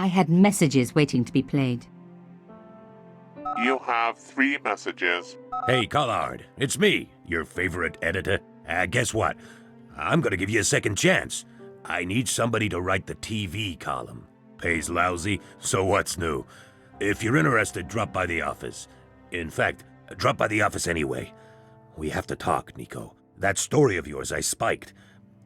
I had messages waiting to be played. You have 3 messages. Hey, Collard, it's me, your favorite editor. Guess what? I'm gonna give you a second chance. I need somebody to write the TV column. Pays lousy, so what's new? If you're interested, drop by the office. In fact, drop by the office anyway. We have to talk, Nico. That story of yours I spiked.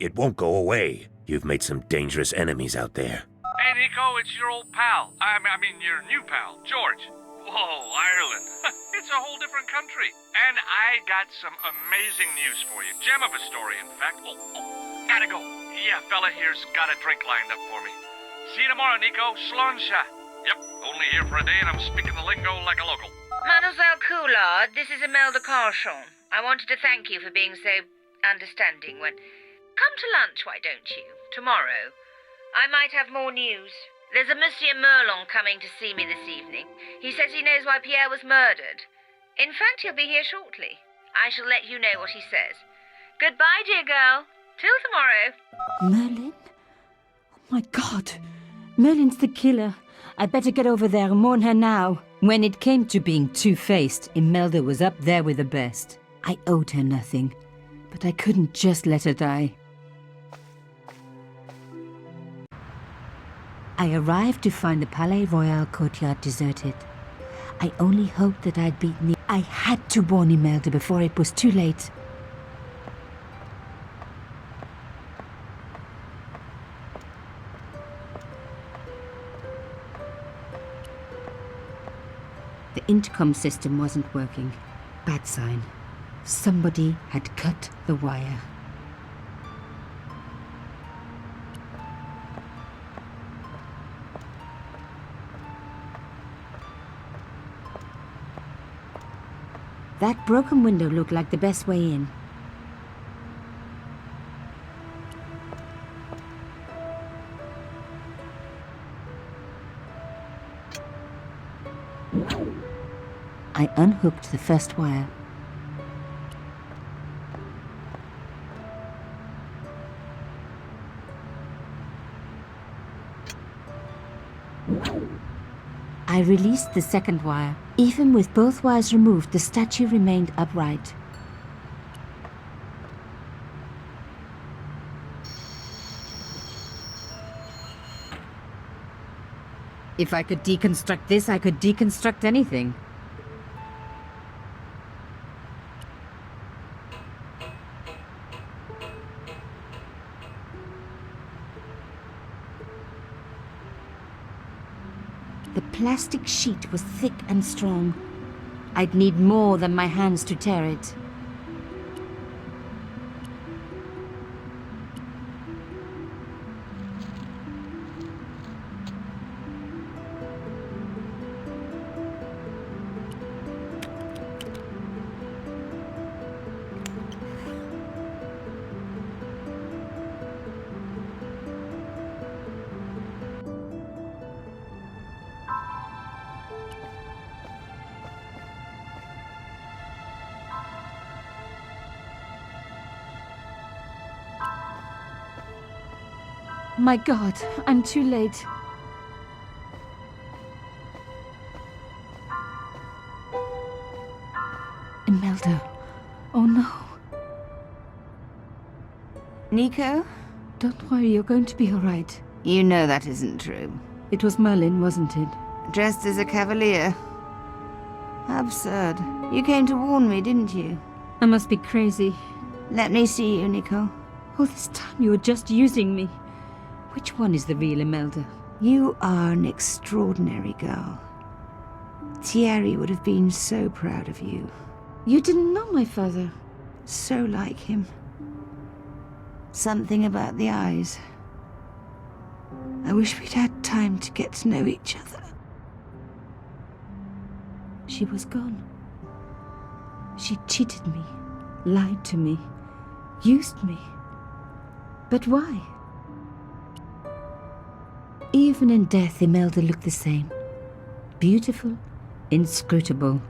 It won't go away. You've made some dangerous enemies out there. Hey, Nico, it's your old pal. I mean, your new pal, George. Whoa, Ireland. It's a whole different country. And I got some amazing news for you. Gem of a story, in fact. Oh, gotta go. Yeah, fella here's got a drink lined up for me. See you tomorrow, Nico. Slonsha. Yep, only here for a day and I'm speaking the lingo like a local. Mademoiselle Coulard, this is Imelda Carchon. I wanted to thank you for being so understanding when... Come to lunch, why don't you? Tomorrow. I might have more news. There's a Monsieur Merlon coming to see me this evening. He says he knows why Pierre was murdered. In fact, he'll be here shortly. I shall let you know what he says. Goodbye, dear girl. Till tomorrow. Merlin? Oh my God. Merlin's the killer. I better get over there and warn her now. When it came to being two-faced, Imelda was up there with the best. I owed her nothing, but I couldn't just let her die. I arrived to find the Palais Royal courtyard deserted. I only hoped that I'd beaten the... I had to warn Imelda before it was too late. The intercom system wasn't working. Bad sign. Somebody had cut the wire. That broken window looked like the best way in. I unhooked the first wire. I released the second wire. Even with both wires removed, the statue remained upright. If I could deconstruct this, I could deconstruct anything. The plastic sheet was thick and strong. I'd need more than my hands to tear it. My God, I'm too late. Imelda. Oh no. Nico? Don't worry, you're going to be all right. You know that isn't true. It was Merlin, wasn't it? Dressed as a cavalier. Absurd. You came to warn me, didn't you? I must be crazy. Let me see you, Nico. All this time you were just using me. Which one is the real Imelda? You are an extraordinary girl. Thierry would have been so proud of you. You didn't know my father. So like him. Something about the eyes. I wish we'd had time to get to know each other. She was gone. She cheated me, lied to me, used me. But why? Even in death, Imelda looked the same. Beautiful, inscrutable.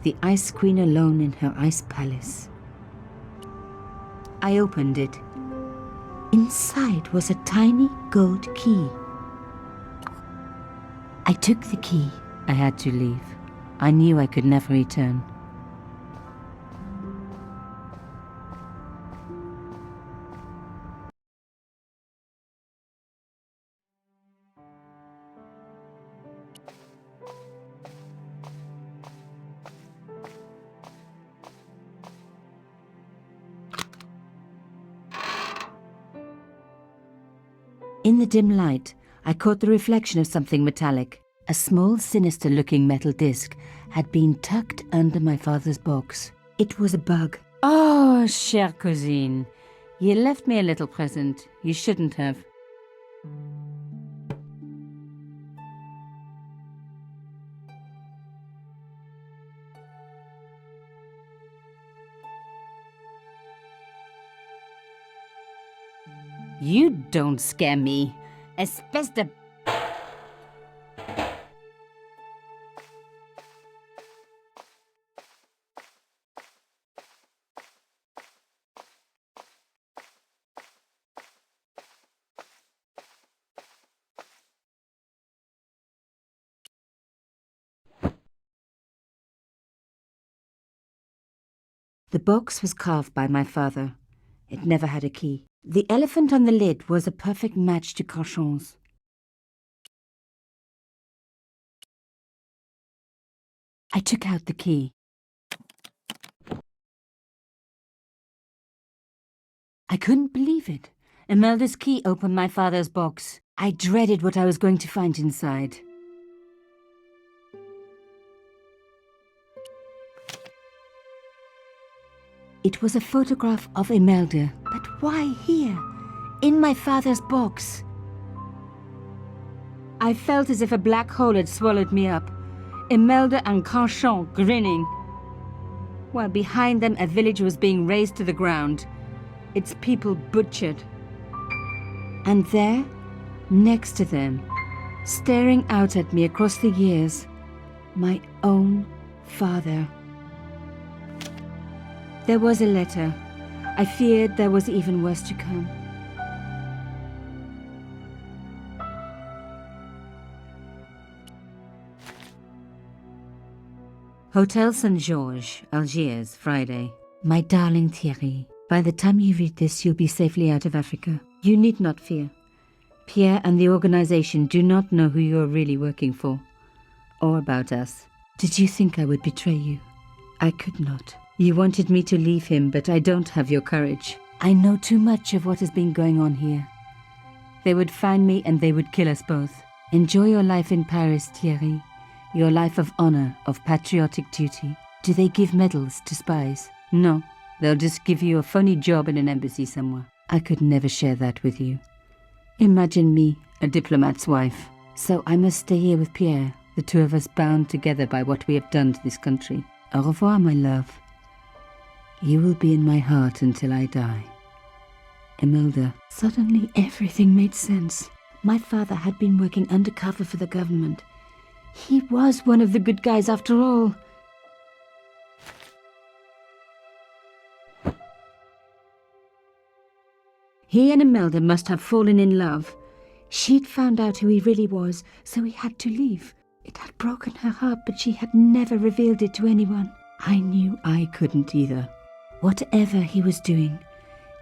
The Ice Queen alone in her ice palace. I opened it. Inside was a tiny gold key. I took the key. I had to leave. I knew I could never return. In the dim light, I caught the reflection of something metallic. A small, sinister-looking metal disc had been tucked under my father's box. It was a bug. Oh, chère cousine, you left me a little present. You shouldn't have. You don't scare me. Espèce de... The box was carved by my father. It never had a key. The elephant on the lid was a perfect match to Cochon's. I took out the key. I couldn't believe it. Imelda's key opened my father's box. I dreaded what I was going to find inside. It was a photograph of Imelda, but why here, in my father's box? I felt as if a black hole had swallowed me up. Imelda and Cochon grinning, while behind them a village was being razed to the ground, its people butchered. And there, next to them, staring out at me across the years, my own father. There was a letter. I feared there was even worse to come. Hotel Saint-Georges, Algiers, Friday. My darling Thierry, by the time you read this, you'll be safely out of Africa. You need not fear. Pierre and the organization do not know who you are really working for, or about us. Did you think I would betray you? I could not. You wanted me to leave him, but I don't have your courage. I know too much of what has been going on here. They would find me and they would kill us both. Enjoy your life in Paris, Thierry. Your life of honor, of patriotic duty. Do they give medals to spies? No, they'll just give you a funny job in an embassy somewhere. I could never share that with you. Imagine me, a diplomat's wife. So I must stay here with Pierre, the two of us bound together by what we have done to this country. Au revoir, my love. You will be in my heart until I die. Imelda. Suddenly everything made sense. My father had been working undercover for the government. He was one of the good guys after all. He and Imelda must have fallen in love. She'd found out who he really was, so he had to leave. It had broken her heart, but she had never revealed it to anyone. I knew I couldn't either. Whatever he was doing,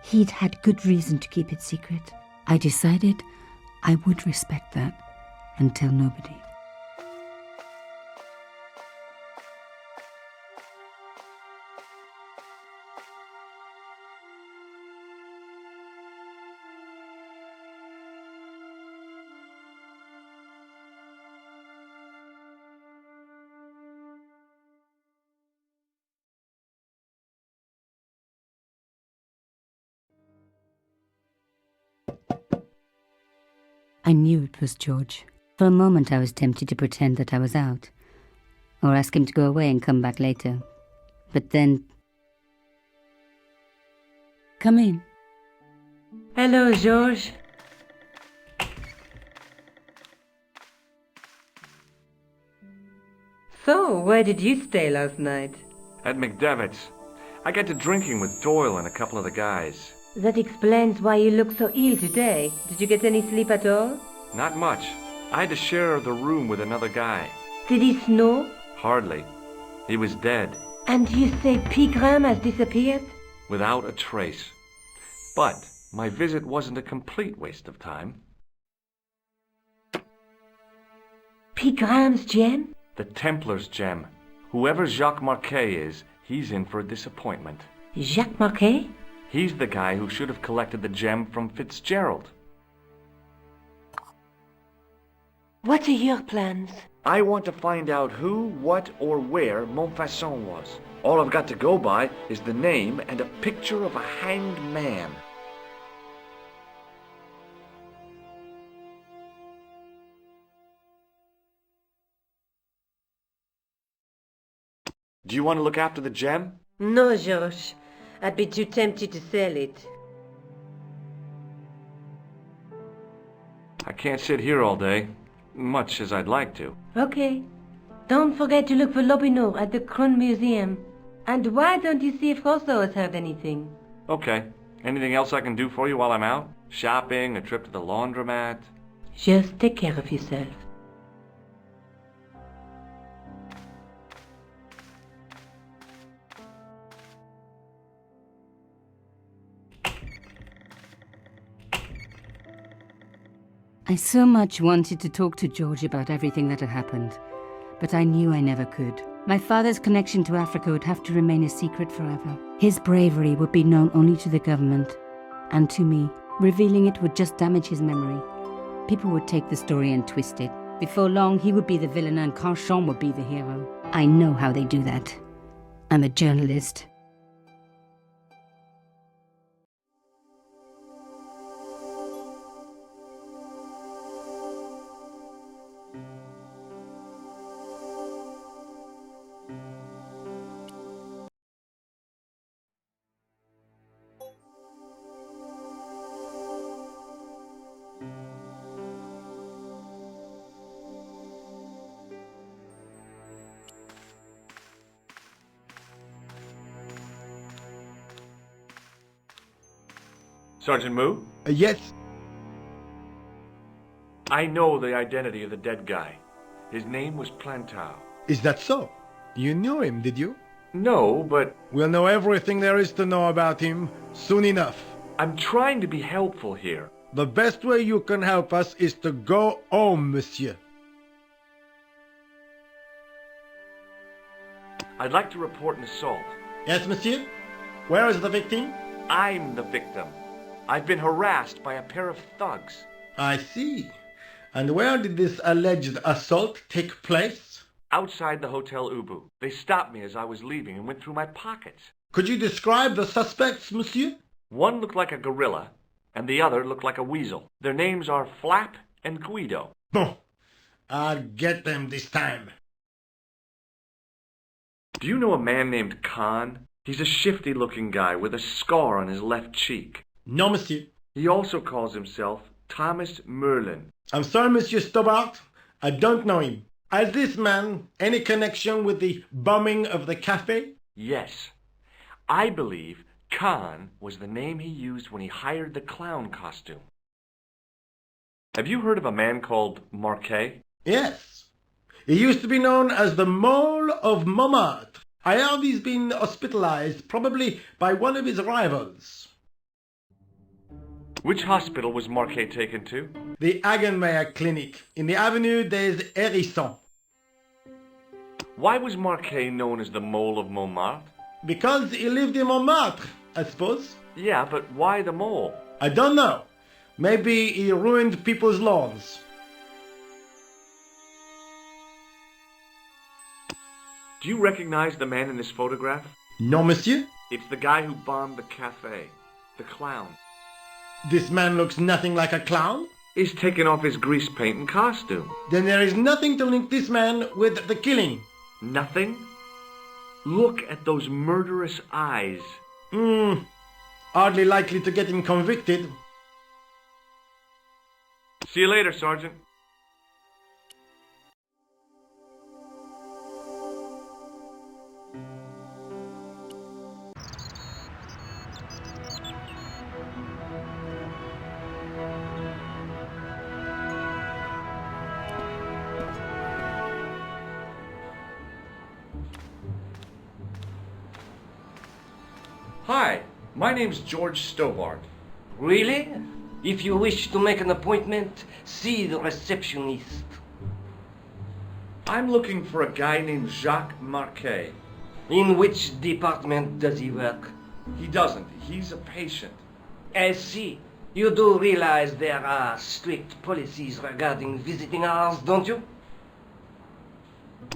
he'd had good reason to keep it secret. I decided I would respect that and tell nobody. I knew it was George. For a moment I was tempted to pretend that I was out, or ask him to go away and come back later. But then... Come in. Hello, George. So, where did you stay last night? At McDevitt's. I got to drinking with Doyle and a couple of the guys. That explains why you look so ill today. Did you get any sleep at all? Not much. I had to share the room with another guy. Did it snow? Hardly. He was dead, And you say Pigram has disappeared? without a trace. But my visit wasn't a complete waste of time. Pigram's gem? The Templars gem. Whoever Jacques Marquet is, he's in for a disappointment. Jacques Marquet? He's the guy who should have collected the gem from Fitzgerald. What are your plans? I want to find out who, what, or where Montfaucon was. All I've got to go by is the name and a picture of a hanged man. Do you want to look after the gem? No, Georges. I'd be too tempted to sell it. I can't sit here all day, much as I'd like to. Okay. Don't forget to look for Lobinot at the Kron Museum. And why don't you see if Rousseau has heard anything? Okay. Anything else I can do for you while I'm out? Shopping, a trip to the laundromat? Just take care of yourself. I so much wanted to talk to George about everything that had happened, but I knew I never could. My father's connection to Africa would have to remain a secret forever. His bravery would be known only to the government and to me. Revealing it would just damage his memory. People would take the story and twist it. Before long, he would be the villain and Carchon would be the hero. I know how they do that. I'm a journalist. Sergeant Moo? Yes, I know the identity of the dead guy. His name was Plantou. is that so? You knew him, did you? No, but We'll know everything there is to know about him soon enough. I'm trying to be helpful here. The best way you can help us is to go home, monsieur. I'd like to report an assault. Yes, monsieur? Where is the victim? I'm the victim. I've been harassed by a pair of thugs. I see. And where did this alleged assault take place? Outside the Hotel Ubu. They stopped me as I was leaving and went through my pockets. Could you describe the suspects, monsieur? One looked like a gorilla, and the other looked like a weasel. Their names are Flap and Guido. Bon. I'll get them this time. Do you know a man named Khan? He's a shifty-looking guy with a scar on his left cheek. No, monsieur. He also calls himself Thomas Merlin. I'm sorry, monsieur Stobart. I don't know him. Has this man any connection with the bombing of the cafe? Yes. I believe Khan was the name he used when he hired the clown costume. Have you heard of a man called Marquet? Yes. He used to be known as the Mole of Montmartre. I heard he's been hospitalized, probably by one of his rivals. Which hospital was Marquet taken to? The Hagenmeyer Clinic, in the Avenue des Hérissons. Why was Marquet known as the Mole of Montmartre? Because he lived in Montmartre, I suppose. Yeah, but why the mole? I don't know. Maybe he ruined people's lawns. Do you recognize the man in this photograph? No, monsieur. It's the guy who bombed the cafe. The clown. This man looks nothing like a clown. He's taken off his grease paint and costume. Then there is nothing to link this man with the killing. Nothing? Look at those murderous eyes. Hardly likely to get him convicted. See you later, Sergeant. Hi, my name's George Stobart. Really? If you wish to make an appointment, see the receptionist. I'm looking for a guy named Jacques Marquet. In which department does he work? He doesn't. He's a patient. I see. You do realize there are strict policies regarding visiting hours, don't you?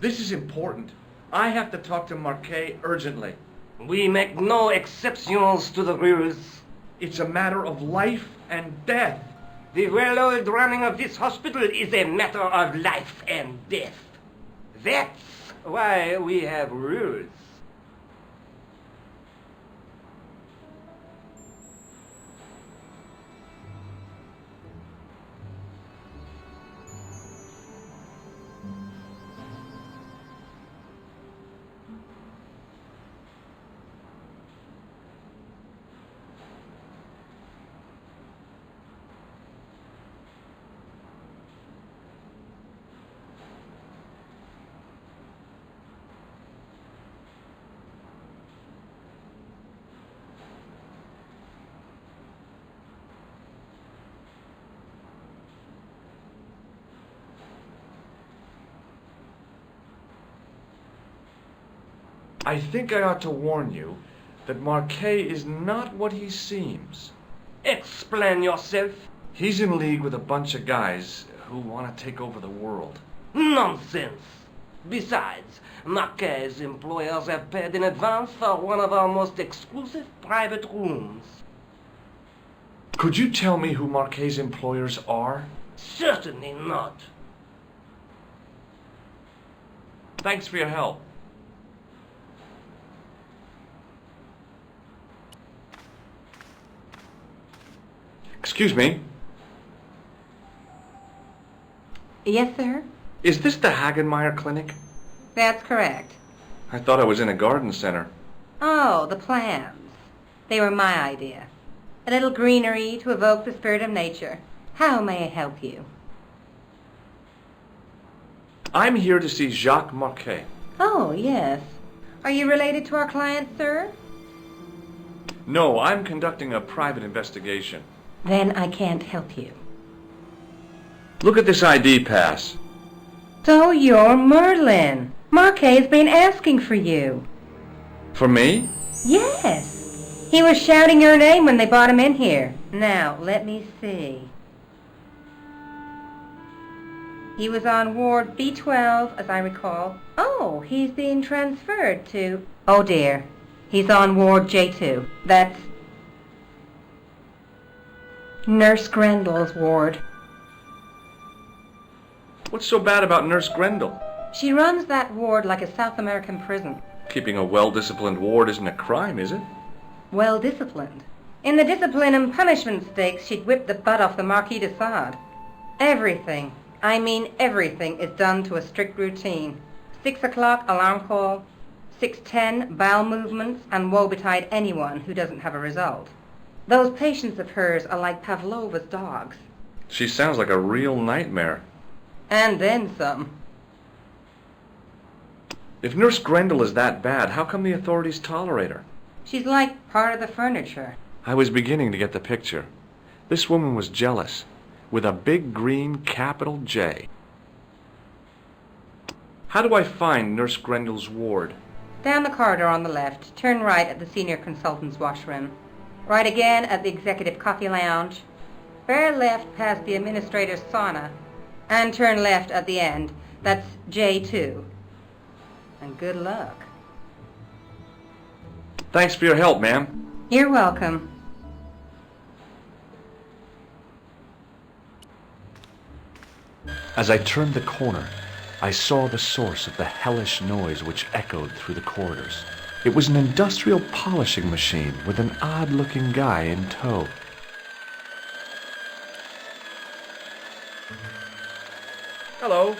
This is important. I have to talk to Marquet urgently. We make no exceptions to the rules. It's a matter of life and death. The well-oiled running of this hospital is a matter of life and death. That's why we have rules. I think I ought to warn you that Marquet is not what he seems. Explain yourself. He's in league with a bunch of guys who want to take over the world. Nonsense. Besides, Marquet's employers have paid in advance for one of our most exclusive private rooms. Could you tell me who Marquet's employers are? Certainly not. Thanks for your help. Excuse me. Yes, sir? Is this the Hagenmeyer clinic? That's correct. I thought I was in a garden center. Oh, the plants. They were my idea. A little greenery to evoke the spirit of nature. How may I help you? I'm here to see Jacques Marquet. Oh, yes. Are you related to our client, sir? No, I'm conducting a private investigation. Then I can't help you. Look at this ID pass. So you're Merlin. Marquet's been asking for you. For me? Yes. He was shouting your name when they brought him in here. Now, let me see. He was on Ward B12, as I recall. Oh, he's being transferred to... Oh, dear. He's on Ward J2. That's Nurse Grendel's ward. What's so bad about Nurse Grendel? She runs that ward like a South American prison. Keeping a well-disciplined ward isn't a crime, is it? Well disciplined. In the discipline and punishment stakes, she'd whip the butt off the Marquis de Sade. Everything, I mean everything, is done to a strict routine. 6 o'clock alarm call, 6:10 bowel movements, and woe betide anyone who doesn't have a result. Those patients of hers are like Pavlova's dogs. She sounds like a real nightmare. And then some. If Nurse Grendel is that bad, how come the authorities tolerate her? She's like part of the furniture. I was beginning to get the picture. This woman was jealous, with a big green capital J. How do I find Nurse Grendel's ward? Down the corridor on the left, turn right at the senior consultant's washroom. Right again at the executive coffee lounge. Bear left past the administrator's sauna. And turn left at the end. That's J2. And good luck. Thanks for your help, ma'am. You're welcome. As I turned the corner, I saw the source of the hellish noise which echoed through the corridors. It was an industrial polishing machine with an odd-looking guy in tow. Hello.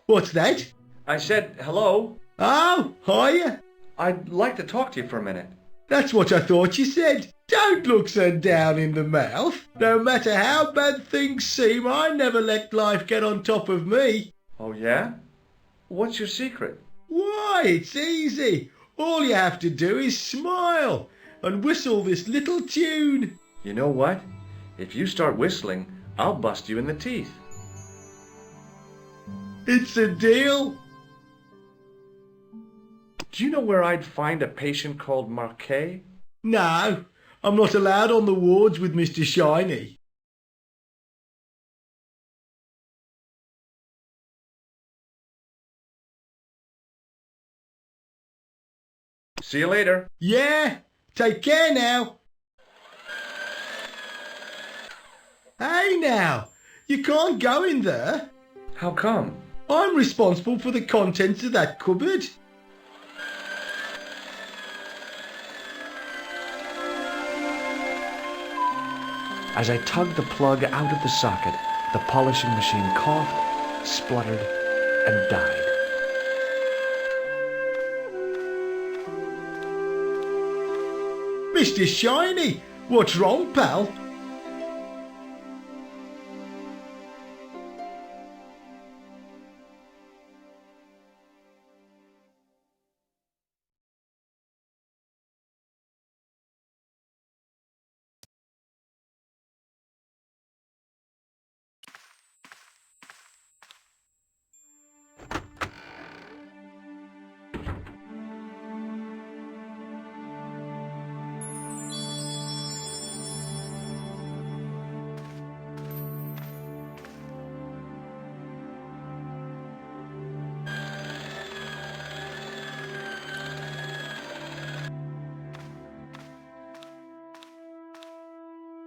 What's that? I said hello. Oh, hiya. I'd like to talk to you for a minute. That's what I thought you said. Don't look so down in the mouth. No matter how bad things seem, I never let life get on top of me. Oh, yeah? What's your secret? Why, it's easy. All you have to do is smile. and whistle this little tune. You know what? If you start whistling, I'll bust you in the teeth. It's a deal. Do you know where I'd find a patient called Marquet? No, I'm not allowed on the wards with Mr. Shiny. See you later. Yeah, take care now. Hey now, you can't go in there. How come? I'm responsible for the contents of that cupboard. As I tugged the plug out of the socket, the polishing machine coughed, spluttered, and died. Mr. Shiny, what's wrong, pal?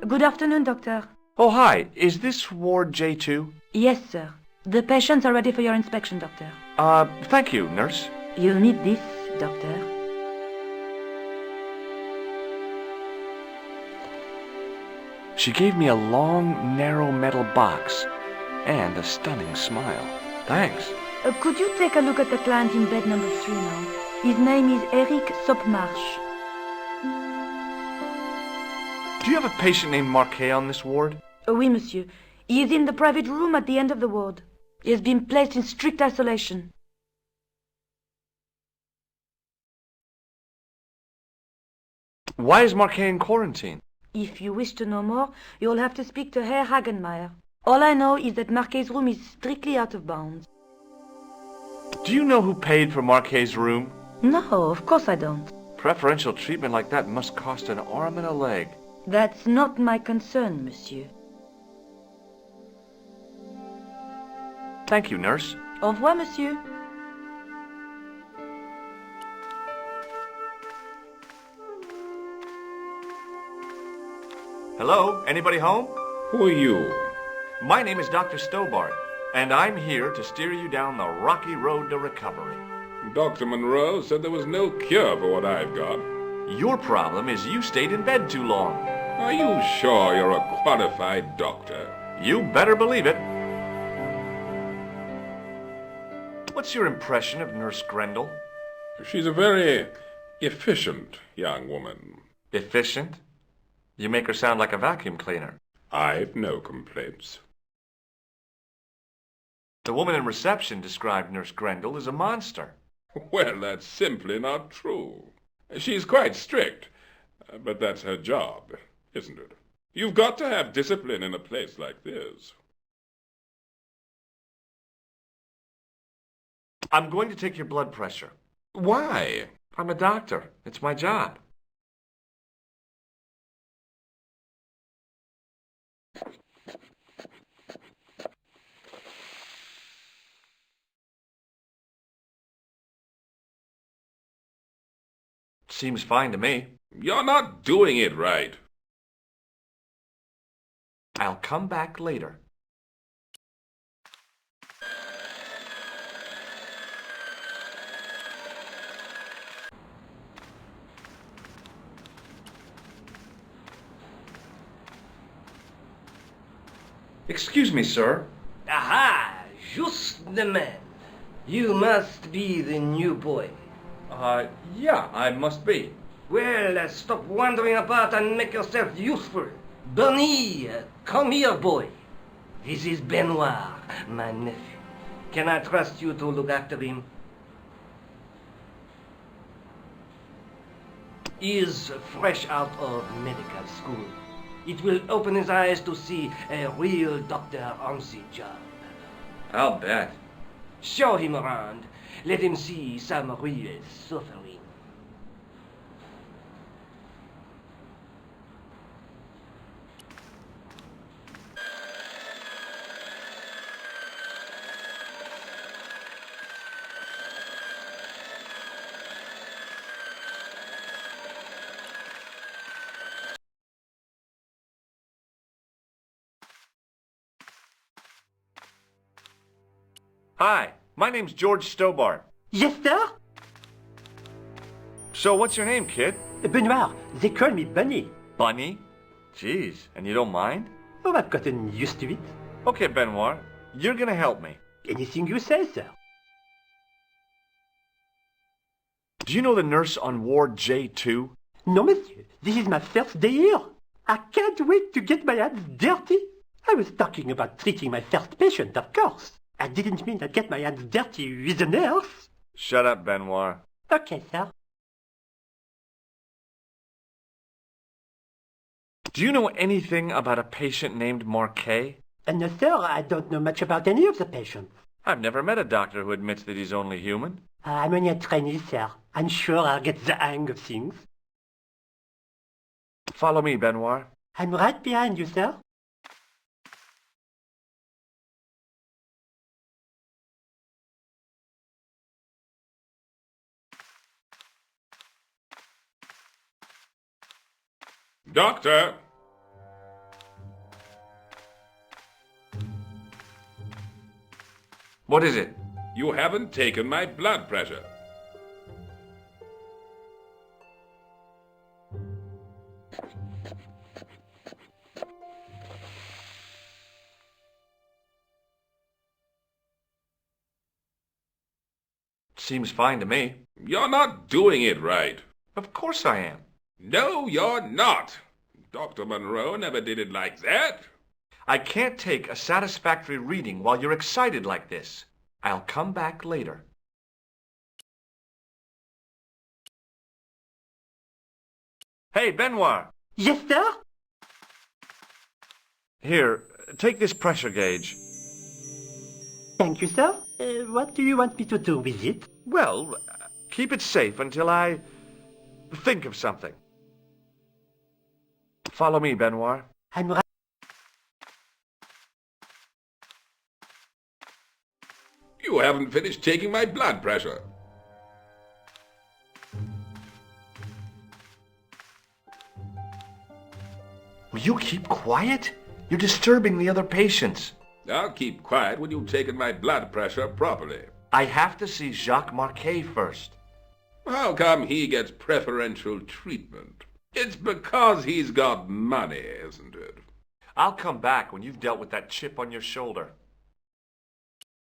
Good afternoon, Doctor. Oh, hi. Is this Ward J2? Yes, sir. The patients are ready for your inspection, Doctor. Thank you, nurse. You'll need this, Doctor. She gave me a long, narrow metal box and a stunning smile. Thanks. Could you take a look at the client in bed number 3 now? His name is Eric Sopmarsh. Do you have a patient named Marquet on this ward? Oui, monsieur. He is in the private room at the end of the ward. He has been placed in strict isolation. Why is Marquet in quarantine? If you wish to know more, you'll have to speak to Herr Hagenmeyer. All I know is that Marquet's room is strictly out of bounds. Do you know who paid for Marquet's room? No, of course I don't. Preferential treatment like that must cost an arm and a leg. That's not my concern, monsieur. Thank you, nurse. Au revoir, monsieur. Hello? Anybody home? Who are you? My name is Dr. Stobart, and I'm here to steer you down the rocky road to recovery. Dr. Monroe said there was no cure for what I've got. Your problem is you stayed in bed too long. Are you sure you're a qualified doctor? You better believe it. What's your impression of Nurse Grendel? She's a very efficient young woman. Efficient? You make her sound like a vacuum cleaner. I've no complaints. The woman in reception described Nurse Grendel as a monster. Well, that's simply not true. She's quite strict, but that's her job, isn't it? You've got to have discipline in a place like this. I'm going to take your blood pressure. Why? I'm a doctor. It's my job. Seems fine to me. You're not doing it right. I'll come back later. Excuse me, sir. Aha! Just the man. You must be the new boy. Yeah, I must be. Well, stop wandering about and make yourself useful. Bernie, come here, boy. This is Benoit, my nephew. Can I trust you to look after him? He is fresh out of medical school. It will open his eyes to see a real doctor on the job. I'll bet. Show him around. Let him see some real suffering. Hi, my name's George Stobart. Yes, sir? So what's your name, kid? Benoit, they call me Bunny. Bunny? Jeez, and you don't mind? Oh, I've gotten used to it. Okay, Benoit, you're gonna help me. Anything you say, sir. Do you know the nurse on Ward J2? No, monsieur. This is my first day here. I can't wait to get my hands dirty. I was talking about treating my first patient, of course. I didn't mean I'd get my hands dirty with a nurse. Shut up, Benoit. Okay, sir. Do you know anything about a patient named Marquet? No, sir, I don't know much about any of the patients. I've never met a doctor who admits that he's only human. I'm only a trainee, sir. I'm sure I'll get the hang of things. Follow me, Benoit. I'm right behind you, sir. Doctor! What is it? You haven't taken my blood pressure. Seems fine to me. You're not doing it right. Of course I am. No, you're not. Dr. Monroe never did it like that. I can't take a satisfactory reading while you're excited like this. I'll come back later. Hey, Benoit! Yes, sir? Here, take this pressure gauge. Thank you, sir. What do you want me to do with it? Well, keep it safe until I think of something. Follow me, Benoit. I'm right. You haven't finished taking my blood pressure. Will you keep quiet? You're disturbing the other patients. I'll keep quiet when you've taken my blood pressure properly. I have to see Jacques Marquet first. How come he gets preferential treatment? It's because he's got money, isn't it? I'll come back when you've dealt with that chip on your shoulder.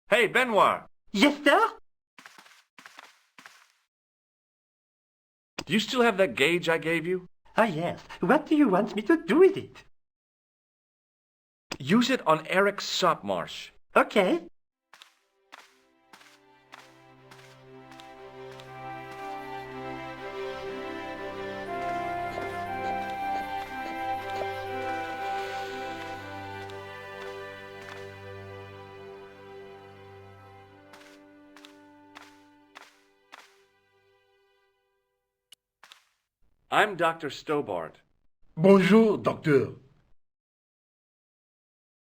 Hey, Benoit! Yes, sir? Do you still have that gauge I gave you? Ah, yes. What do you want me to do with it? Use it on Eric Sopmarsh. Okay. I'm Dr. Stobart. Bonjour, docteur.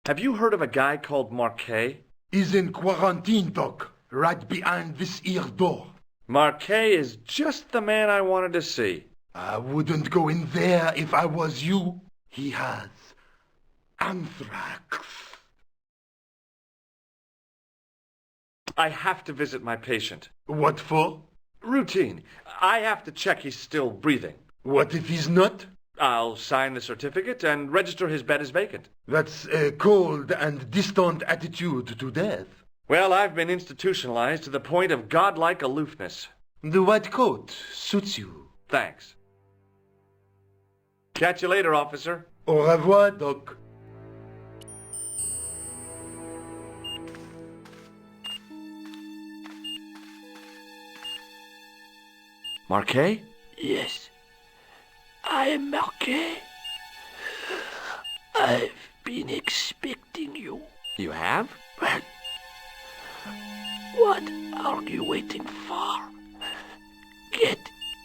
Have you heard of a guy called Marquet? He's in quarantine, doc, right behind this here door. Marquet is just the man I wanted to see. I wouldn't go in there if I was you. He has anthrax. I have to visit my patient. What for? Routine. I have to check he's still breathing. What if he's not? I'll sign the certificate and register his bed as vacant. That's a cold and distant attitude to death. Well, I've been institutionalized to the point of godlike aloofness. The white coat suits you. Thanks. Catch you later, officer. Au revoir, doc. Marquet? Yes. I am Marquet. I've been expecting you. You have? Well, what are you waiting for? Get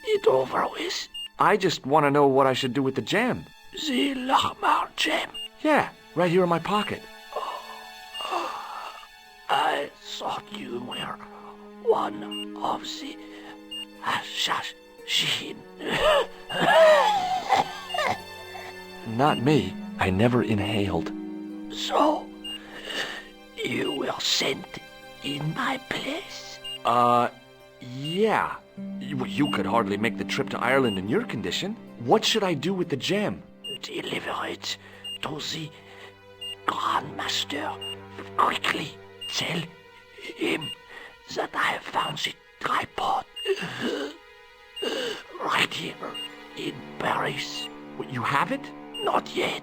it over with. I just want to know what I should do with the gem. The Lamar gem. Yeah, right here in my pocket. I thought you were one of the assassin. Not me. I never inhaled. So, you were sent in my place? Yeah. You could hardly make the trip to Ireland in your condition. What should I do with the gem? Deliver it to the Grandmaster. Quickly tell him that I have found the tripod right here in Paris. You have it? Not yet,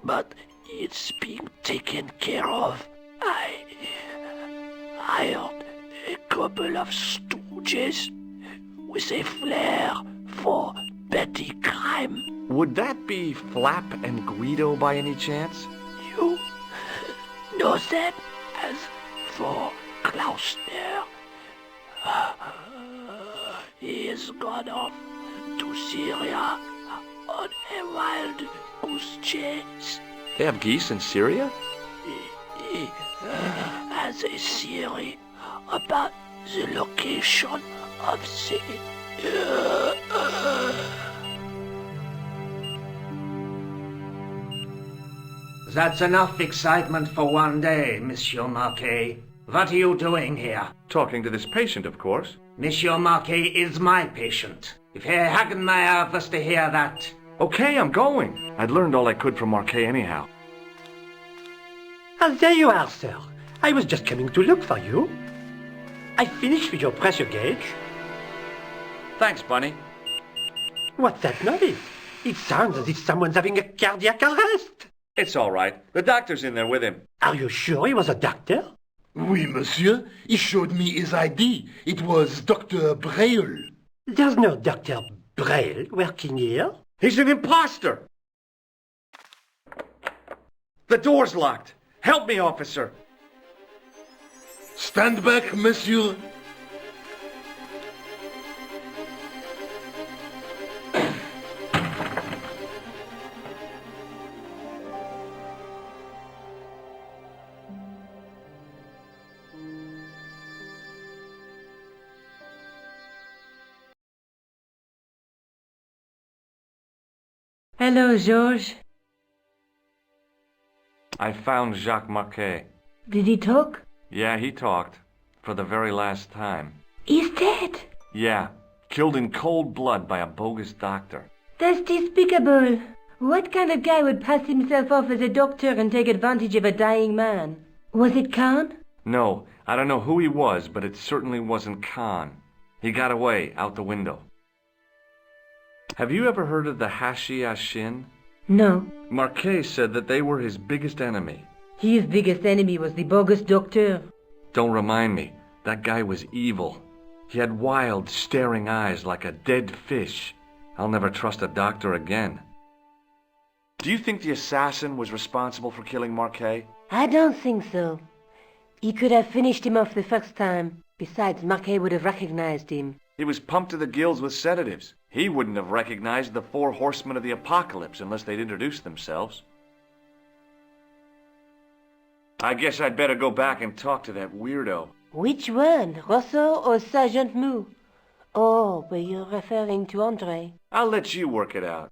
but it's being taken care of. I hired a couple of stooges with a flair for petty crime. Would that be Flap and Guido by any chance? You know them as for Klausner. He has gone off to Syria on a wild goose chase. They have geese in Syria? He has a theory about the location of the... That's enough excitement for one day, Monsieur Marquet. What are you doing here? Talking to this patient, of course. Monsieur Marquet is my patient. If Herr Hagenmeyer was to hear that... Okay, I'm going. I'd learned all I could from Marquet anyhow. Ah, there you are, sir. I was just coming to look for you. I finished with your pressure gauge. Thanks, Bunny. What's that noise? It sounds as if someone's having a cardiac arrest. It's all right. The doctor's in there with him. Are you sure he was a doctor? Oui, monsieur. He showed me his ID. It was Dr. Braille. There's no Dr. Braille working here. He's an imposter! The door's locked. Help me, officer. Stand back, monsieur. Hello, Georges. I found Jacques Marquet. Did he talk? Yeah, he talked. For the very last time. He's dead. Yeah, killed in cold blood by a bogus doctor. That's despicable. What kind of guy would pass himself off as a doctor and take advantage of a dying man? Was it Khan? No, I don't know who he was, but it certainly wasn't Khan. He got away, out the window. Have you ever heard of the Hashiashin? No. Marquet said that they were his biggest enemy. His biggest enemy was the bogus doctor. Don't remind me. That guy was evil. He had wild, staring eyes like a dead fish. I'll never trust a doctor again. Do you think the assassin was responsible for killing Marquet? I don't think so. He could have finished him off the first time. Besides, Marquet would have recognized him. He was pumped to the gills with sedatives. He wouldn't have recognized the 4 horsemen of the apocalypse unless they'd introduced themselves. I guess I'd better go back and talk to that weirdo. Which one, Rousseau or Sergeant Mou? Oh, were you referring to Andre? I'll let you work it out.